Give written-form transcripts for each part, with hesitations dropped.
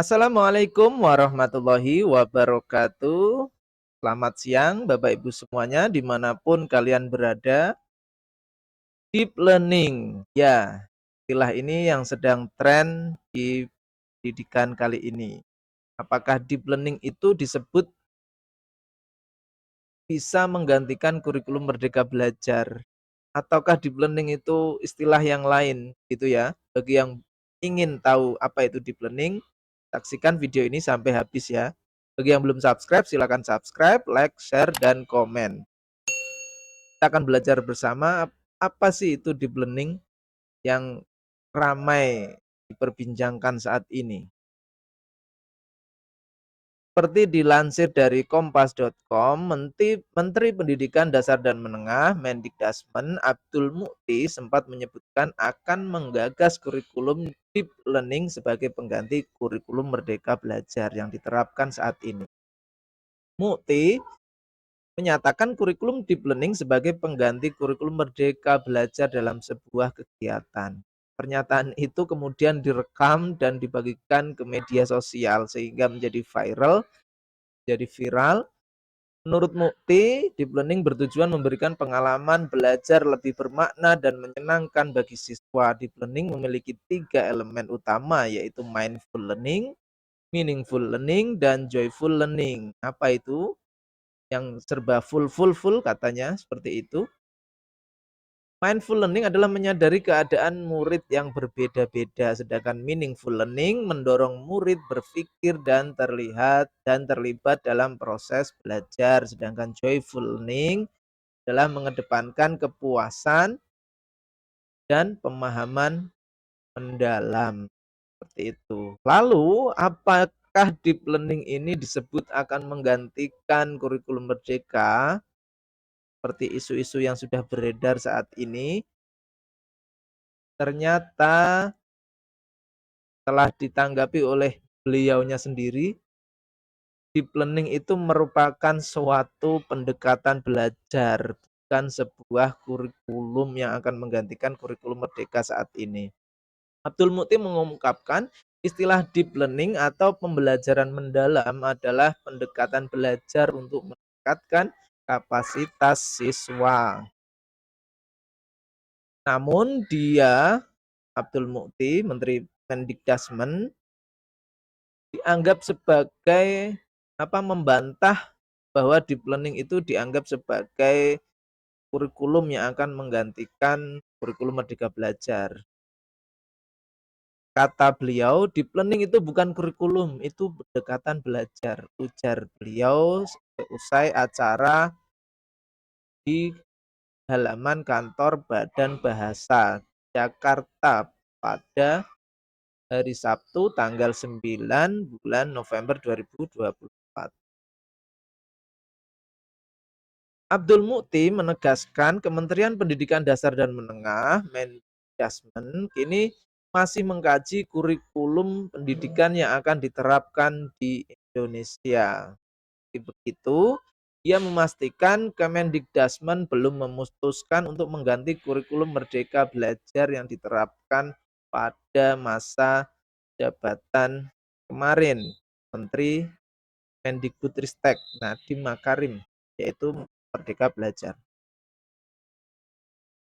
Assalamualaikum warahmatullahi wabarakatuh. Selamat siang Bapak Ibu semuanya dimanapun kalian berada. Deep learning, ya istilah ini yang sedang tren di pendidikan kali ini. Apakah deep learning itu disebut bisa menggantikan kurikulum Merdeka Belajar? Ataukah deep learning itu istilah yang lain gitu ya? Bagi yang ingin tahu apa itu deep learning, saksikan video ini sampai habis ya. Bagi yang belum subscribe, silakan subscribe, like, share, dan komen. Kita akan belajar bersama apa sih itu deep learning yang ramai diperbincangkan saat ini. Seperti dilansir dari kompas.com, Menteri Pendidikan Dasar dan Menengah Mendikdasmen Abdul Mukti sempat menyebutkan akan menggagas kurikulum deep learning sebagai pengganti kurikulum Merdeka Belajar yang diterapkan saat ini. Mukti menyatakan kurikulum deep learning sebagai pengganti kurikulum Merdeka Belajar dalam sebuah kegiatan. Pernyataan itu kemudian direkam dan dibagikan ke media sosial sehingga menjadi viral. Menurut Mukti, deep learning bertujuan memberikan pengalaman belajar lebih bermakna dan menyenangkan bagi siswa. Deep learning memiliki 3 elemen utama, yaitu mindful learning, meaningful learning, dan joyful learning. Apa itu? Yang serba full katanya, seperti itu. Mindful learning adalah menyadari keadaan murid yang berbeda-beda, sedangkan meaningful learning mendorong murid berpikir dan terlibat dalam proses belajar, sedangkan joyful learning adalah mengedepankan kepuasan dan pemahaman mendalam. Seperti itu. Lalu, apakah deep learning ini disebut akan menggantikan kurikulum Merdeka? Seperti isu-isu yang sudah beredar saat ini, ternyata telah ditanggapi oleh beliaunya sendiri, deep learning itu merupakan suatu pendekatan belajar, bukan sebuah kurikulum yang akan menggantikan kurikulum Merdeka saat ini. Abdul Mukti mengungkapkan, istilah deep learning atau pembelajaran mendalam adalah pendekatan belajar untuk meningkatkan kapasitas siswa. Namun Abdul Mukti, Menteri Mendikdasmen, dianggap sebagai membantah bahwa deep learning itu dianggap sebagai kurikulum yang akan menggantikan kurikulum Merdeka Belajar. Kata beliau, deep learning itu bukan kurikulum, itu pendekatan belajar. Ujar beliau usai acara di halaman kantor Badan Bahasa Jakarta pada hari Sabtu tanggal 9 bulan November 2024. Abdul Mukti menegaskan Kementerian Pendidikan Dasar dan Menengah Mendikdasmen kini masih mengkaji kurikulum pendidikan yang akan diterapkan di Indonesia. Begitu, ia memastikan Kemendikdasmen belum memutuskan untuk mengganti kurikulum Merdeka Belajar yang diterapkan pada masa jabatan kemarin Menteri Mendikbudristek Nadiem Makarim, yaitu Merdeka Belajar.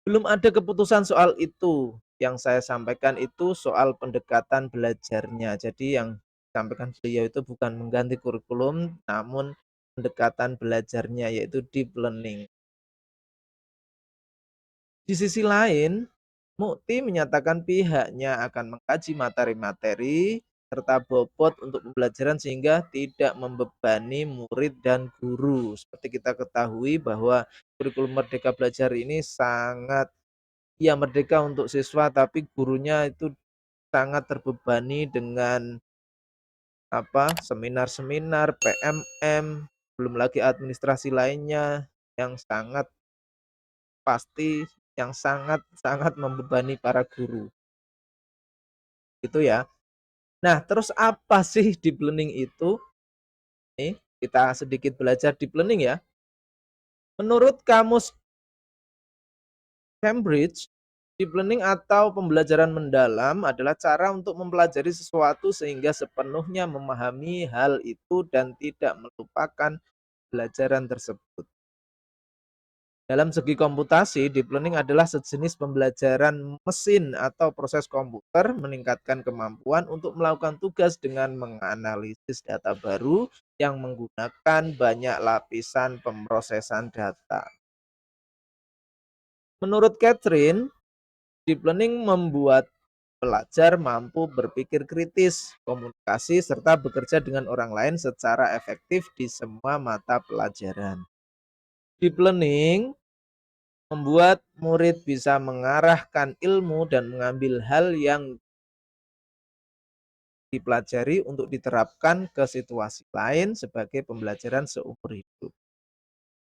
Belum ada keputusan soal itu. Yang saya sampaikan itu soal pendekatan belajarnya. Jadi yang disampaikan beliau itu bukan mengganti kurikulum, namun pendekatan belajarnya, yaitu deep learning. Di sisi lain, Mukti menyatakan pihaknya akan mengkaji materi-materi serta bobot untuk pembelajaran sehingga tidak membebani murid dan guru. Seperti kita ketahui bahwa kurikulum Merdeka Belajar ini sangat merdeka untuk siswa, tapi gurunya itu sangat terbebani dengan seminar-seminar, PMM, belum lagi administrasi lainnya yang sangat pasti yang sangat-sangat membebani para guru. Gitu ya. Nah, terus apa sih deep learning itu? Nih, kita sedikit belajar deep learning ya. Menurut kamus Cambridge, Deep learning atau pembelajaran mendalam adalah cara untuk mempelajari sesuatu sehingga sepenuhnya memahami hal itu dan tidak melupakan pelajaran tersebut. Dalam segi komputasi, deep learning adalah sejenis pembelajaran mesin atau proses komputer meningkatkan kemampuan untuk melakukan tugas dengan menganalisis data baru yang menggunakan banyak lapisan pemrosesan data. Menurut Catherine, deep learning membuat pelajar mampu berpikir kritis, komunikasi, serta bekerja dengan orang lain secara efektif di semua mata pelajaran. Deep learning membuat murid bisa mengarahkan ilmu dan mengambil hal yang dipelajari untuk diterapkan ke situasi lain sebagai pembelajaran seumur hidup.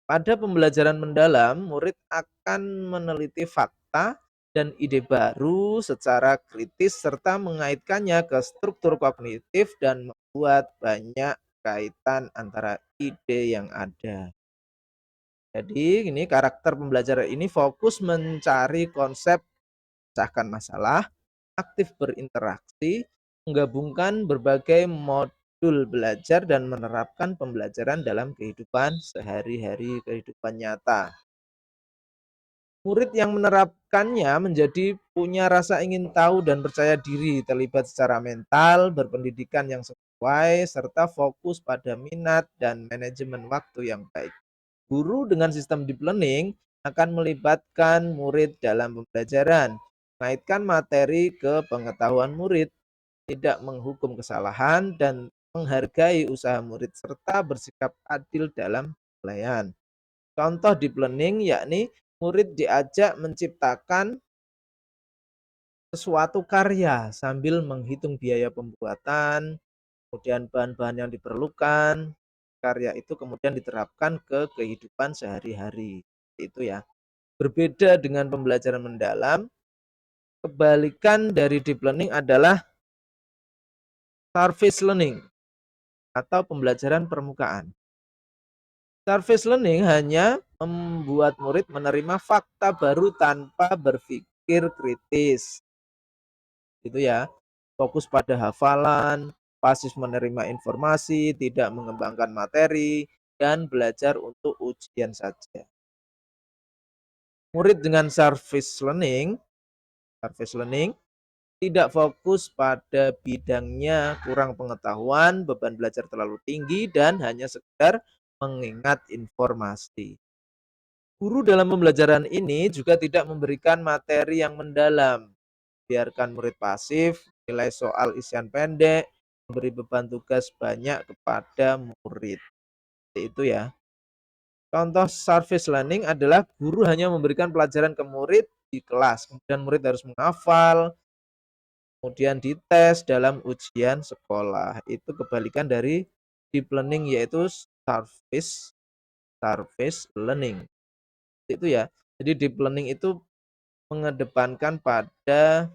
Pada pembelajaran mendalam, murid akan meneliti fakta dan ide baru secara kritis serta mengaitkannya ke struktur kognitif dan membuat banyak kaitan antara ide yang ada. Jadi ini karakter pembelajaran ini fokus mencari konsep, pecahkan masalah, aktif berinteraksi, menggabungkan berbagai modul belajar dan menerapkan pembelajaran dalam kehidupan sehari-hari, kehidupan nyata. Murid yang menerapkannya menjadi punya rasa ingin tahu dan percaya diri, terlibat secara mental, berpendidikan yang sesuai, serta fokus pada minat dan manajemen waktu yang baik. Guru dengan sistem deep learning akan melibatkan murid dalam pembelajaran, mengaitkan materi ke pengetahuan murid, tidak menghukum kesalahan, dan menghargai usaha murid serta bersikap adil dalam penilaian. Contoh deep learning yakni murid diajak menciptakan sesuatu karya sambil menghitung biaya pembuatan, kemudian bahan-bahan yang diperlukan. Karya itu kemudian diterapkan ke kehidupan sehari-hari. Itu ya. Berbeda dengan pembelajaran mendalam, kebalikan dari deep learning adalah surface learning atau pembelajaran permukaan. Surface learning hanya membuat murid menerima fakta baru tanpa berpikir kritis. Gitu ya. Fokus pada hafalan, pasif menerima informasi, tidak mengembangkan materi, dan belajar untuk ujian saja. Murid dengan surface learning tidak fokus pada bidangnya, kurang pengetahuan, beban belajar terlalu tinggi, dan hanya sekedar mengingat informasi. Guru dalam pembelajaran ini juga tidak memberikan materi yang mendalam. Biarkan murid pasif, nilai soal isian pendek, memberi beban tugas banyak kepada murid. Itu ya. Contoh surface learning adalah guru hanya memberikan pelajaran ke murid di kelas, kemudian murid harus menghafal, kemudian dites dalam ujian sekolah. Itu kebalikan dari deep learning yaitu surface surface learning. Itu ya. Jadi deep learning itu mengedepankan pada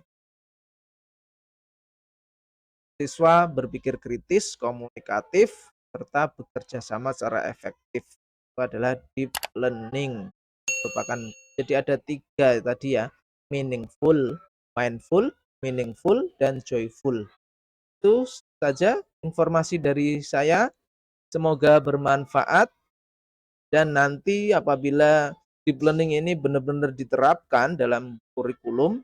siswa berpikir kritis, komunikatif, serta bekerja sama secara efektif. Itu adalah deep learning. Merupakan jadi ada 3 tadi ya, meaningful, mindful, meaningful, dan joyful. Itu saja informasi dari saya. Semoga bermanfaat dan nanti apabila deep learning ini benar-benar diterapkan dalam kurikulum,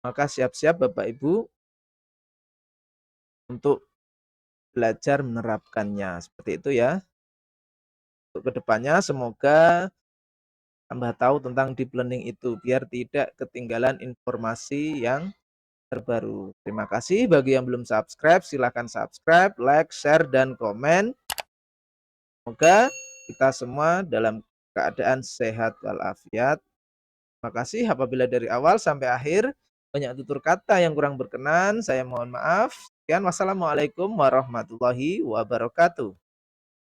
maka siap-siap Bapak Ibu untuk belajar menerapkannya. Seperti itu ya. Untuk kedepannya semoga tambah tahu tentang deep learning itu biar tidak ketinggalan informasi yang terbaru. Terima kasih bagi yang belum subscribe, silakan subscribe, like, share, dan komen. Semoga kita semua dalam keadaan sehat walafiat. Terima kasih apabila dari awal sampai akhir banyak tutur kata yang kurang berkenan, saya mohon maaf. Sekian, wassalamualaikum warahmatullahi wabarakatuh.